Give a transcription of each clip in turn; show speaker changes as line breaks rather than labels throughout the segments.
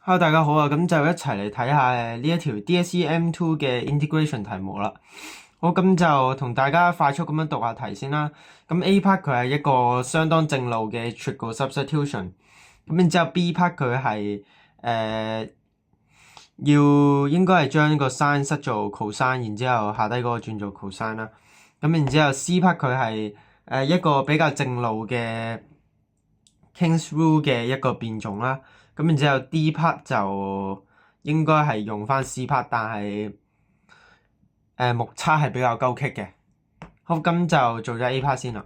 Hello，大家好啊！咁就一齊嚟睇下呢一條 DSE M2 嘅 integration 題目啦。好，咁就同大家快速咁樣讀下題先啦。咁 A part 佢係一個相當正路嘅 triple substitution。咁然之後 B part 佢係應該係將個 sin 塞做 cosine，然之後下低嗰個轉做 cosine 啦。咁然之後 C part 佢係一個比較正路嘅 King's Rule 嘅一個變種啦。咁然之後 D part 就應該係用翻 C part， 但係目測係比較高級嘅。好，咁就做咗 A part 先啦。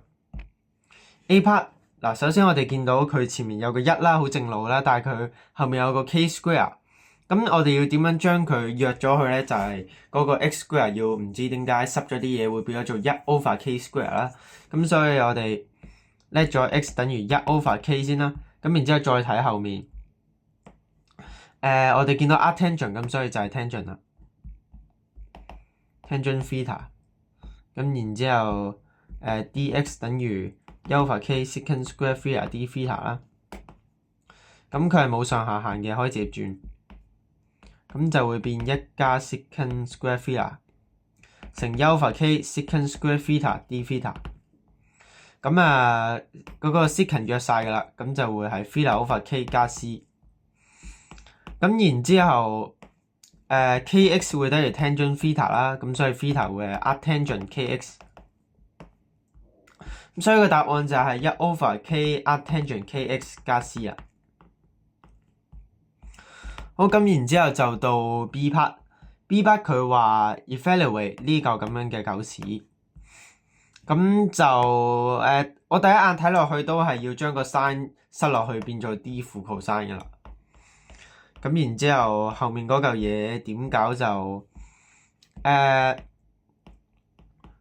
A part 嗱，首先我哋見到佢前面有個一啦，好正路啦，但係佢後面有個 K square。咁我哋要點樣將佢約咗佢咧？就係嗰個 X square 要唔知點解濕咗啲嘢，會變咗做一 over K square 啦。咁所以我哋 let 咗 X 等於一 over K 先啦。咁然之後再睇後面。我哋見到 arctangent， 咁所以就係 tangent 啦，tangent theta。咁然之後dx 等於一 over k secant square theta d theta 啦。咁佢係冇上下限嘅，可以直接轉。咁就會變一加 secant square theta 乘一 over k secant square theta d theta。咁嗰個 secant 約晒㗎啦，咁就會係 theta over k 加 c。咁然之後kx 會等於 tangent theta 啦，咁所以 theta 會係 arctangent kx。咁所以個答案就係一 over k arctangent kx 加 c 啊。好，咁然之後就到 B part。B part 佢話 evaluate 呢嚿咁樣嘅狗屎。咁就我第一眼睇落去都係要將個 sin 塞落去變做 d 負 cosine 㗎啦。咁然之後後面嗰嚿嘢點搞就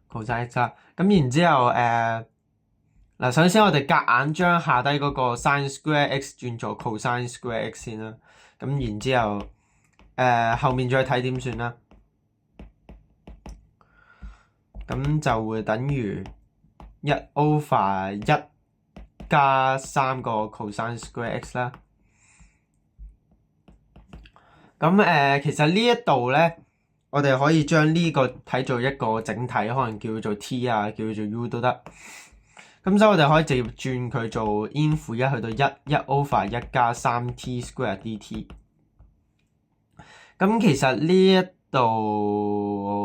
cosine x 啦。咁然之後嗱，首先我哋夾硬將下低嗰個 sin square x 轉做 cosine square x 先啦。咁然之後後面再睇點算啦。咁就會等於一 over 一加3個 cosine square x 啦。咁其實呢一度咧，我哋可以將呢個睇做一個整體，可能叫做 t 啊，叫做 u 都得。咁所以我哋可以直接轉佢做 in 負一去到一 over 一加3t square dt。咁其實呢一度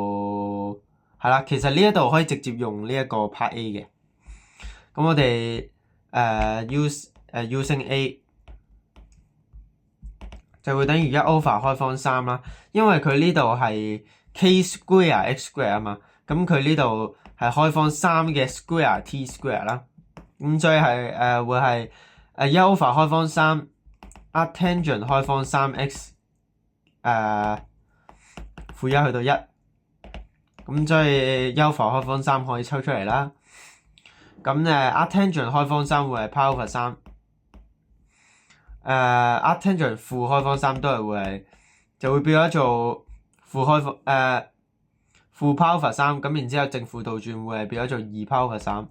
係啦，其實呢一度可以直接用呢一個 part A 嘅。咁我哋using A 就會等於一 over 開方3啦，因為佢呢度係 k square x square 啊嘛，咁佢呢度係開方3嘅 square t square 啦，咁所以係會係一 over 開方3 arctangent 開方3x 負一去到1，咁所以一 over 開方3可以抽出嚟啦。咁arctangent 開方3會係 pi over 3。arctangent 負開方3都係會係，就會變咗做負 pi over 3，咁然之後正負倒轉會係變咗做2 pi over 3，2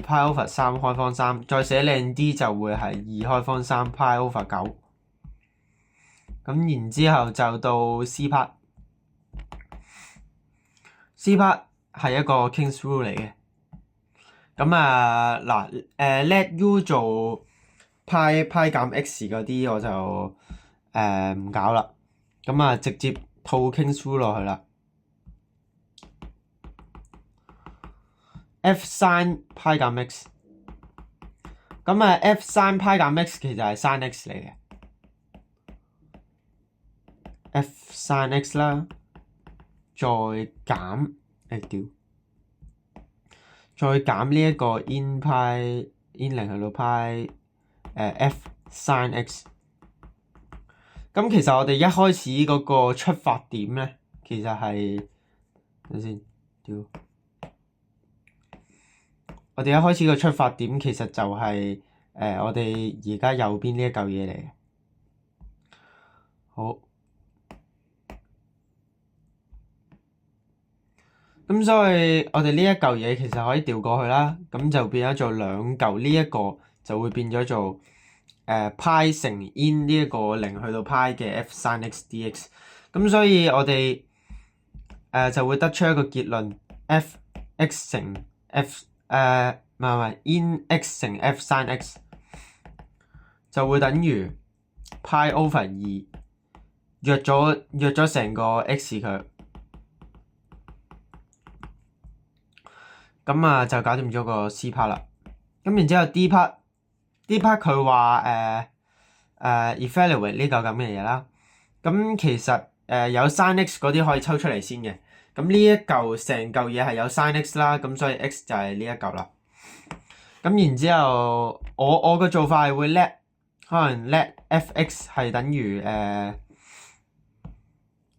pi over 3開方3，再寫靚啲就會係2開方3 pi over 9。咁然之後就到 C part。C part 係一個 King's Rule 嚟嘅。咁let u 做派減 x 嗰啲我就唔搞啦。咁直接套 King's Rule 落去啦。f sin 派減 x。咁f sin 派減 x 其實係 sin x 嚟嘅。f sin x 啦，再減再減呢一個 in 0去到 pi f sin x。咁其實我哋一開始嗰個出發點咧，其實係等先，我哋一開始個出發點其實就係我哋而家右邊呢一嚿嘢嚟嘅。好。咁所以我哋呢一嚿嘢其實可以調過去啦，咁就變咗做兩嚿，呢一個就會變咗做派乘 in 呢一個零去到派嘅 f sin x dx。咁所以我哋就會得出一個結論 f x 乘 f 唔係 in x 乘 f sin x 就會等於派 over 2約咗成個 x 佢。咁啊就搞掂咗個 C part 啦。咁然之後 D part 佢話evaluate 呢嚿咁嘅嘢啦。咁其實有 sin x 嗰啲可以抽出嚟先嘅。咁呢一嚿成嚿嘢係有 sin x 啦，咁所以 x 就係呢一嚿啦。咁然之後我個做法係會可能 let f(x) 係等於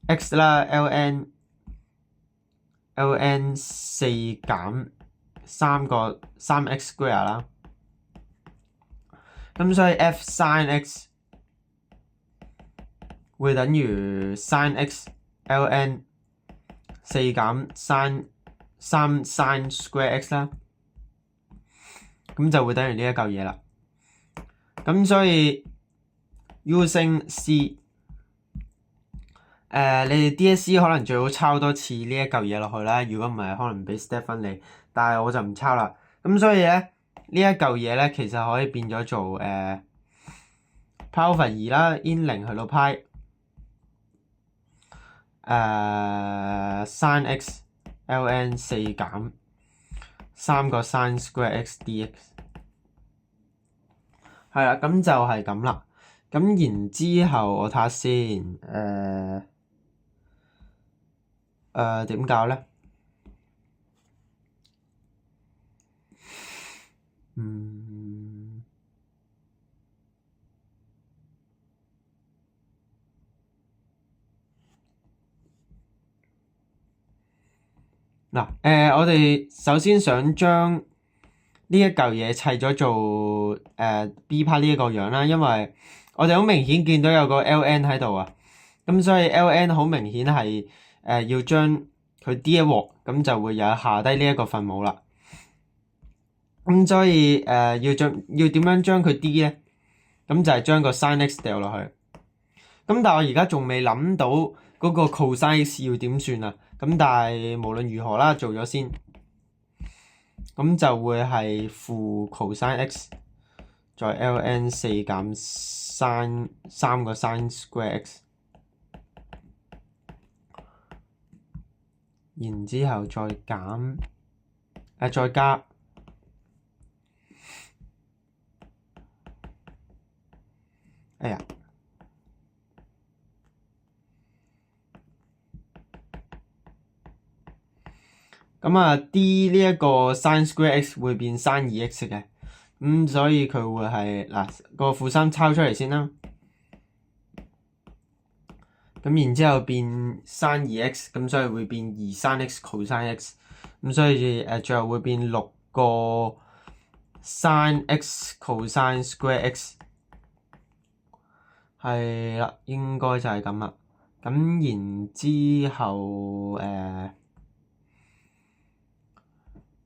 x 啦 ln 4減3x square 啦。咁所以 f sin x 會等於 sin x ln 4減3 sin square x 啦。咁就會等於呢一嚿嘢啦。咁所以 using C，你哋 DSE 可能最好抄多次呢一嚿嘢落去啦。如果唔係，可能俾 step 分你。但係我就唔抄啦。咁所以咧，呢一嚿嘢咧，其實可以變咗做派 over 2啦 ，in 0去到派sin x ln 4減3個 sin square x dx。係啦，咁就係咁啦。咁然之後我睇下先，點搞咧？嗱，我哋首先想將呢一嚿嘢砌咗做B part 呢一個樣啦，因為我哋好明顯見到有個 ln 喺度啊，咁所以 ln 好明顯係要將佢 D 一鑊，咁就會有下低呢一個分母啦。咁所以要點樣將佢 D 咧？咁就係將個 sin x 掉落去。咁但係我而家仲未諗到嗰個 cosine x 要點算啊？咁但係無論如何啦，做咗先。咁就會係負 cosine x 再 ln 4減3個 sin square x， 然之後再減再加。哎呀！咁啊 D 呢一個 sin square x 會變 sin 2x 嘅，咁所以佢會係嗱個負3抄出嚟先啦。咁然之後變 sin 2x，咁所以會變2 sin x cosine x， 咁所以最後會變6個 sin x cosine square x， 係啦，應該就係咁啦。咁然之後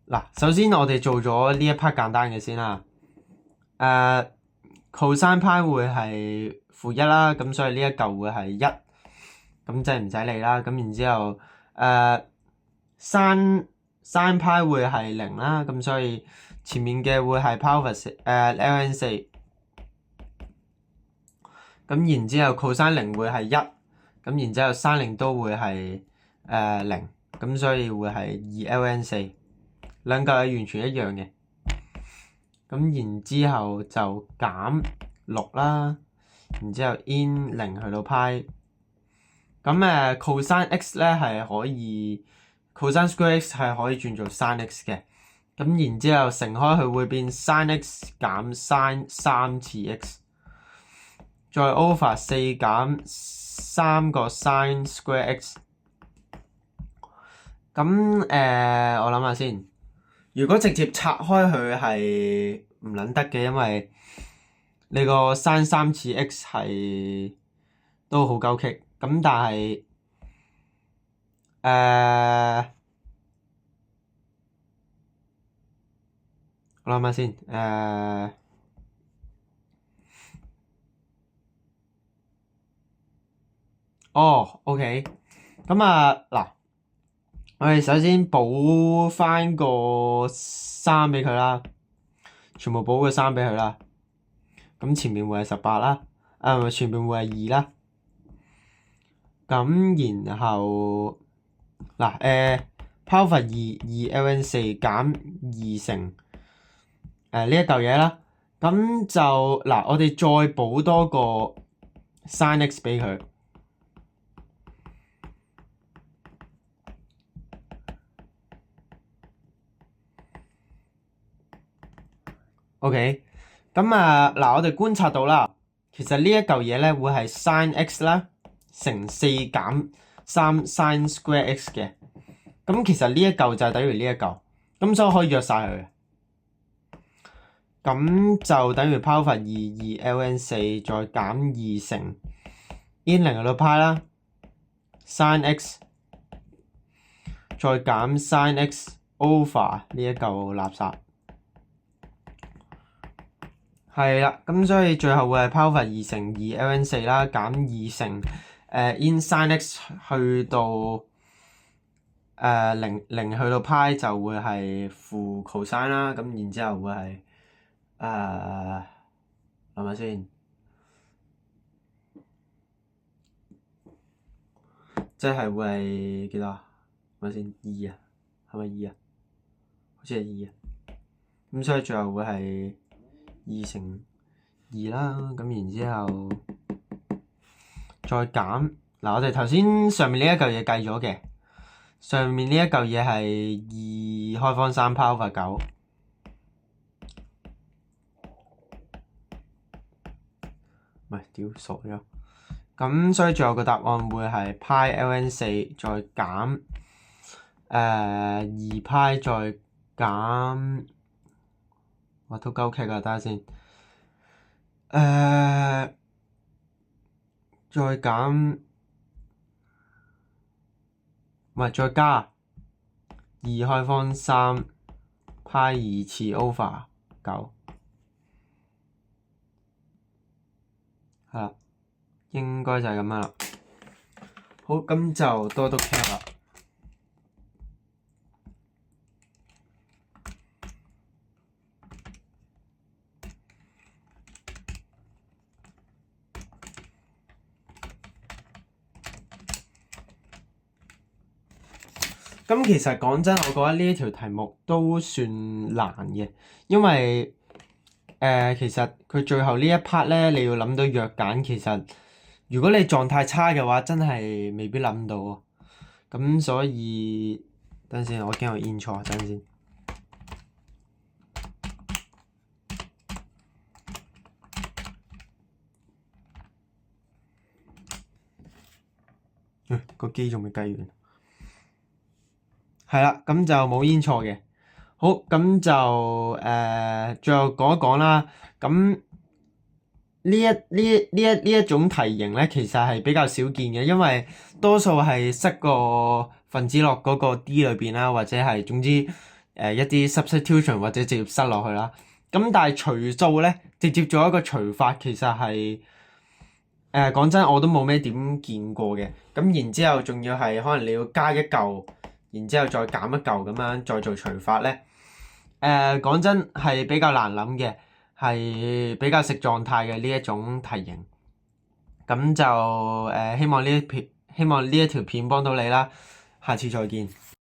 嗱，首先我哋做咗呢一 part 簡單嘅先啦。cosine 派會係-1啦，咁所以呢一嚿會係1，咁即係唔使理啦。咁然之後sin 派會係0啦，咁所以前面嘅會係 power ln 4。咁然之後 cosine 0會係1，咁然之後 sin 0都會係0，咁所以會係2 ln 4。兩嚿係完全一樣嘅。咁然之後就減6啦，然之後 in 0去到派。咁cosine x 咧係可以 cosine square x 係可以轉做 sin x 嘅。咁然之後乘開佢會變 sin x 減 sin 3次 x， 再 over 4減3個 sin square x。咁我諗下先。如果直接拆開佢係唔撚得嘅，因為你個 sin 3次 x 係都好鳩棘。咁但係我諗下先。哦，OK。咁啊嗱，我哋首先補翻個3俾佢啦，全部補個3俾佢啦。咁前面會係18啦，前面會係2啦。咁然後嗱，power 2 ln4 減2乘呢一嚿嘢啦。咁就嗱，我哋再補多個 sin x 俾佢。OK。咁啊嗱，我哋觀察到啦，其實呢一嚿嘢咧會係 sin x 啦乘4減3 sin square x 嘅。咁其實呢一嚿就係等於呢一嚿，咁所以可以約晒佢。咁就等於 power 2 ln4 再減2乘 in 0去到派啦 sin x 再減 sin x over 呢一嚿垃圾。係啦，咁所以最後會係 power 2乘2 ln4 啦，減2乘in sin x 去到0去到派就會係負 cosine 啦，咁然之後會係諗下先，即係會係幾多啊？諗下先，2啊，係咪2啊？好似係2啊，咁所以最後會係2乘2啦，咁然之後再減嗱，我哋頭先上面呢一嚿嘢計咗嘅，上面呢一嚿嘢係2開方3 power 9，唔係屌傻咗，咁所以最後個答案會係 pi ln4 再減2 pi 再減，哇都鳩劇啊，等下先，再減唔係再加2開方3 pi 2次 over 9，係啦，應該就係咁樣啦。好，咁就多讀劇啦。咁其實講真，我覺得呢一條題目都算難嘅，因為其實佢最後呢一 part 咧，你要諗到約揀，其實如果你狀態差嘅話，真係未必諗到喎。咁所以等陣先，我驚我 in 錯，等陣先。個機仲未計完。係啦，咁就冇 in 錯嘅。好，咁就最後講一講啦。咁呢一種題型咧，其實係比較少見嘅，因為多數係塞個分子落嗰個 D 裏邊啦，或者係總之一啲 substitution 或者直接塞落去啦。咁但係除數咧，直接做一個除法，其實係講真我都冇咩點見過嘅。咁然之後仲要係可能你要加一嚿，然之後再減一嚿咁樣再做除法咧。講真係比較難諗嘅，係比較食狀態嘅呢一種題型。咁就希望呢一條片幫到你啦，下次再見。